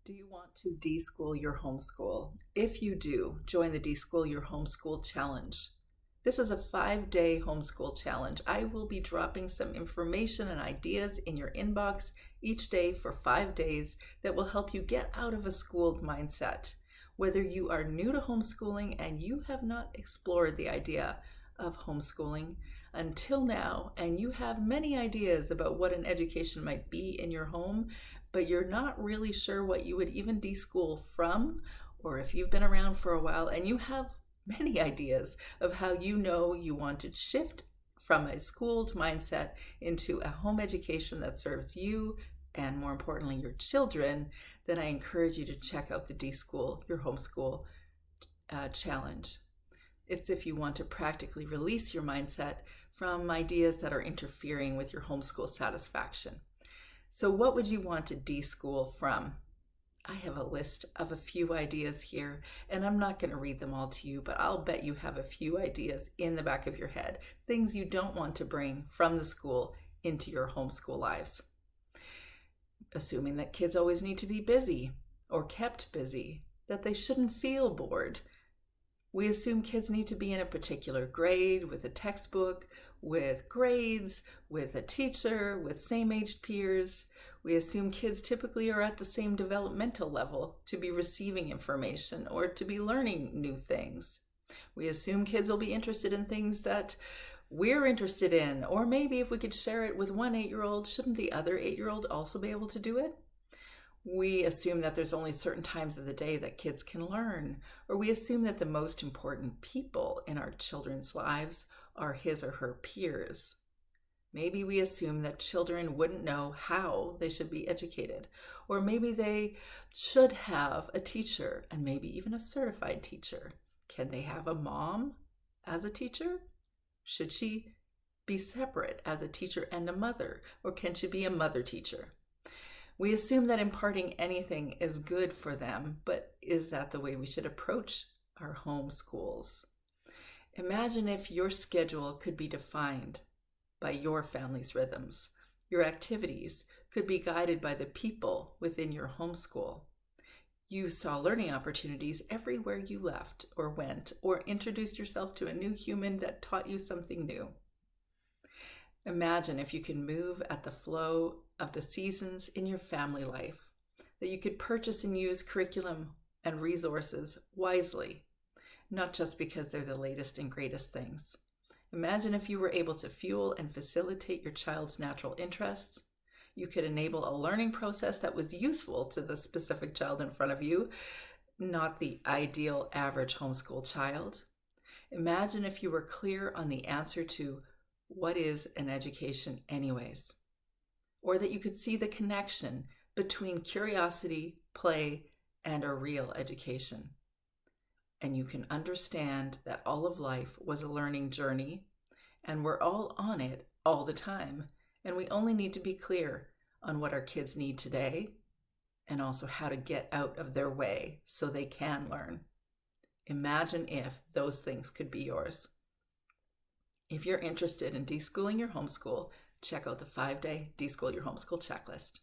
Do you want to deschool your homeschool? If you do, join the Deschool Your Homeschool Challenge. This is a 5-day homeschool challenge. I will be dropping some information and ideas in your inbox each day for 5 days that will help you get out of a schooled mindset. Whether you are new to homeschooling and you have not explored the idea of homeschooling until now, and you have many ideas about what an education might be in your home, but you're not really sure what you would even deschool from, or if you've been around for a while and you have many ideas of how you know you want to shift from a schooled mindset into a home education that serves you and, more importantly, your children, then I encourage you to check out the Deschool Your Homeschool Challenge. It's if you want to practically release your mindset from ideas that are interfering with your homeschool satisfaction. So what would you want to deschool from? I have a list of a few ideas here, and I'm not going to read them all to you, but I'll bet you have a few ideas in the back of your head, things you don't want to bring from the school into your homeschool lives. Assuming that kids always need to be busy or kept busy, that they shouldn't feel bored. We assume kids need to be in a particular grade, with a textbook, with grades, with a teacher, with same-aged peers. We assume kids typically are at the same developmental level to be receiving information or to be learning new things. We assume kids will be interested in things that we're interested in, or maybe if we could share it with one 8-year-old, shouldn't the other 8-year-old also be able to do it? We assume that there's only certain times of the day that kids can learn, or we assume that the most important people in our children's lives are his or her peers. Maybe we assume that children wouldn't know how they should be educated, or maybe they should have a teacher, and maybe even a certified teacher. Can they have a mom as a teacher? Should she be separate as a teacher and a mother, or can she be a mother teacher? We assume that imparting anything is good for them, but is that the way we should approach our home schools? Imagine if your schedule could be defined by your family's rhythms. Your activities could be guided by the people within your homeschool. You saw learning opportunities everywhere you left or went, or introduced yourself to a new human that taught you something new. Imagine if you could move at the flow of the seasons in your family life, that you could purchase and use curriculum and resources wisely, not just because they're the latest and greatest things. Imagine if you were able to fuel and facilitate your child's natural interests. You could enable a learning process that was useful to the specific child in front of you, not the ideal average homeschool child. Imagine if you were clear on the answer to what is an education anyways, or that you could see the connection between curiosity, play, and a real education. And you can understand that all of life was a learning journey, and we're all on it all the time, and we only need to be clear on what our kids need today, and also how to get out of their way so they can learn. Imagine if those things could be yours. If you're interested in deschooling your homeschool, check out the 5-day Deschool Your Homeschool checklist.